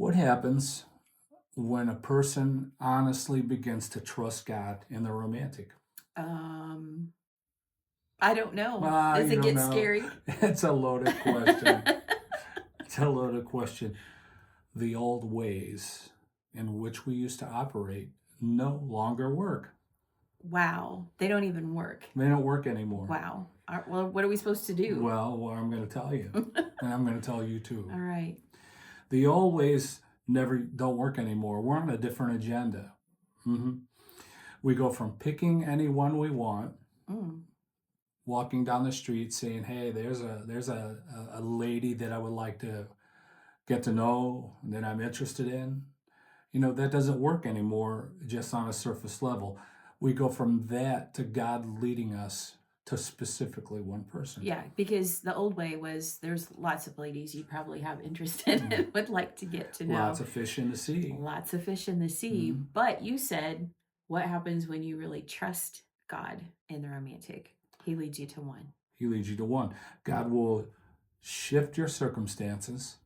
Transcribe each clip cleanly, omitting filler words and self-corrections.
What happens when a person honestly begins to trust God in the romantic? Um, I don't know. Ah, Does you it don't get know. scary? It's a loaded question. It's a loaded question. The old ways in which we used to operate no longer work. Wow, they don't even work. They don't work anymore. Wow. Well, what are we supposed to do? Well, I'm going to tell you, and I'm going to tell you too. All right. The old ways never don't work anymore. We're on a different agenda. hmm We go from picking anyone we want, Mm. walking down the street saying, "Hey, there's a lady that I would like to get to know, that I'm interested in." That doesn't work anymore just on a surface level. We go from that to God leading us to specifically one person. Yeah, because the old way was there's lots of ladies you probably have interest in Mm. and would like to get to Lots know. of fish in the sea. Lots of fish in the sea. Mhm. But you said, what happens when you really trust God in the romantic? He leads you to one. He leads you to one. God will shift your circumstances.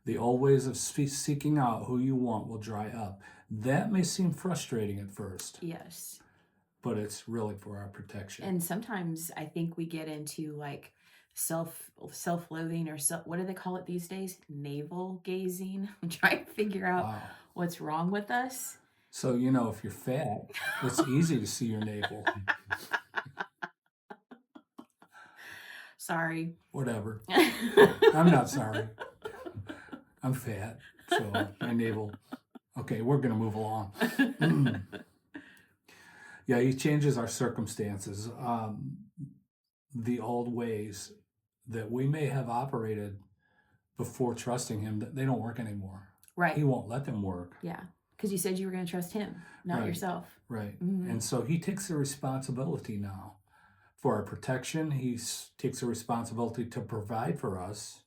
The old ways of seeking out who you want will dry up. That may seem frustrating at first, Yes. but it's really for our protection. And sometimes I think we get into like self-loathing or what do they call it these days? Navel gazing. I'm trying to figure out Wow. what's wrong with us. So, if you're fat, it's easy to see your navel. Sorry. Whatever. I'm not sorry. I'm fat, so my navel. Okay, we're going to move along. Yeah, he changes our circumstances. The old ways that we may have operated before trusting him, they don't work anymore. He Right. won't let them work. Yeah. Because you said you were going to trust him, not Right, yourself. right. Mhm. And so he takes the responsibility now for our protection. He takes the responsibility to provide for us,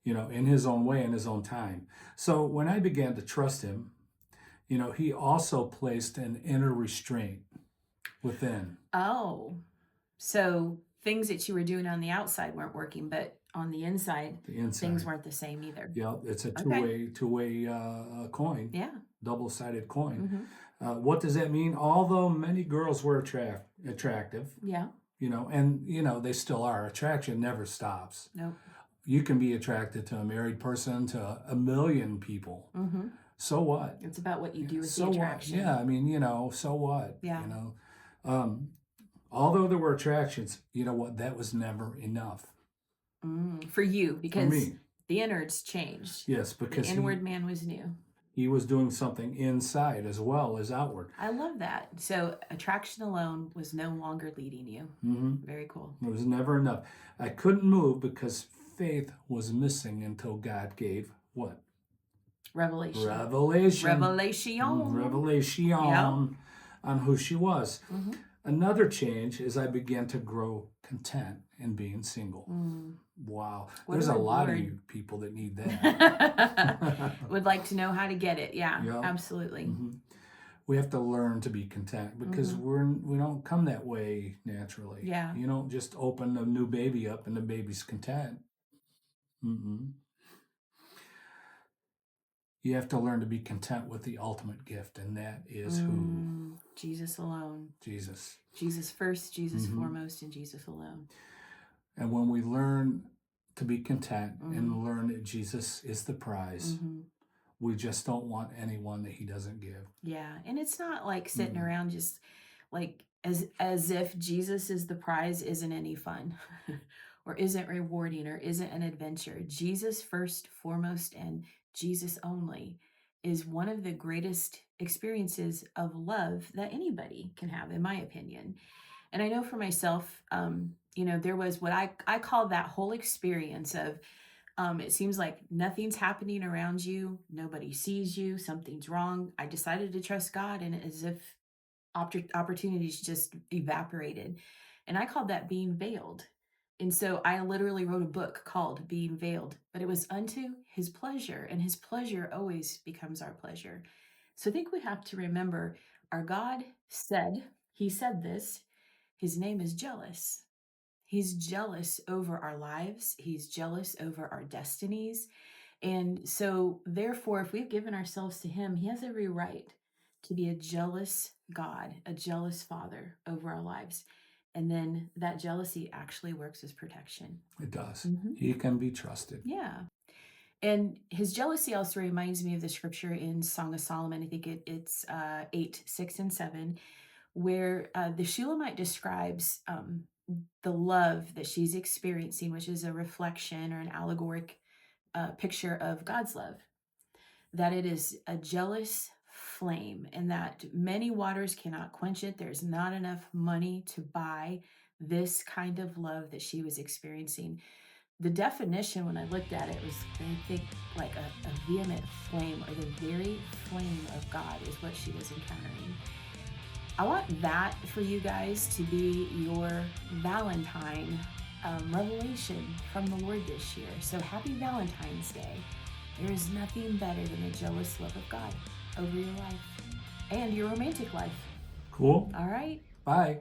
in his own way, in his own time. So when I began to trust him, he also placed an inner restraint within. Oh, so things that you were doing on the outside weren't working, but on the inside, The things inside. weren't the same either. Yep, it's a Okay. two-way coin, Yeah. double-sided coin. Hmm. What does that mean? Although many girls were attractive, Yeah. and they still are. Attraction never stops. Nope. You can be attracted to a married person, to a million people. Hmm. So what? It's about what you do with the So what? attraction. Yeah, I mean, so what? Yeah. Um, although there were attractions, you know what? That was never enough For you, for because me. the innards changed. Yes, The because inward man was new. he was doing something inside as well as outward. I love that. So attraction alone was no longer leading you. hmm Very cool. It was never enough. I couldn't move because faith was missing until God gave what? Revelation. Revelation. Revelation. Revelation Yep. on who she was. Hmm. Another change is I began to grow content in being single. Mm. Wow. What There's a a lot of reward. you people that need that. Would like to know how to get it. Yeah, Yep. absolutely. Mhm. We have to learn to be content because we don't come that way naturally. Yeah. You don't just open a new baby up and the baby's content. Mm-mm. You have to learn to be content with the ultimate gift, and that is who? Jesus alone. Jesus. Jesus first, Jesus hmm foremost, and Jesus alone. And when we learn to be content Mhm. and learn that Jesus is the prize, we just don't want anyone that he doesn't give. Yeah, and it's not like sitting Mm-mm. around just like as if Jesus is the prize isn't any fun or isn't rewarding or isn't an adventure. Jesus first, foremost, and Jesus only is one of the greatest experiences of love that anybody can have, in my opinion. And I know for myself, there was what I call that whole experience of it seems like nothing's happening around you, nobody sees you, something's wrong. I decided to trust God, and as if opportunities just evaporated. And I called that being veiled. And so I literally wrote a book called Being Veiled, but it was unto his pleasure, and his pleasure always becomes our pleasure. So I think we have to remember our God said, he said this, his name is jealous. He's jealous over our lives, he's jealous over our destinies, And so, therefore, if we've given ourselves to Him, He has every right to be a jealous God, a jealous Father over our lives. And then that jealousy actually works as protection. It does. Mhm. He can be trusted. Yeah. And His jealousy also reminds me of the scripture in Song of Solomon. I think it's 8, 6, and 7, where the Shulamite describes the love that she's experiencing, which is a reflection or an allegoric picture of God's love, that it is a jealous flame and that many waters cannot quench it. There's not enough money to buy this kind of love that she was experiencing. The definition, when I looked at it, was, I think, like a vehement flame, or the very flame of God is what she was encountering. I want that for you guys to be your Valentine revelation from the Lord this year. So happy Valentine's Day. There is nothing better than the jealous love of God over your life and your romantic life. Cool. All right. Bye.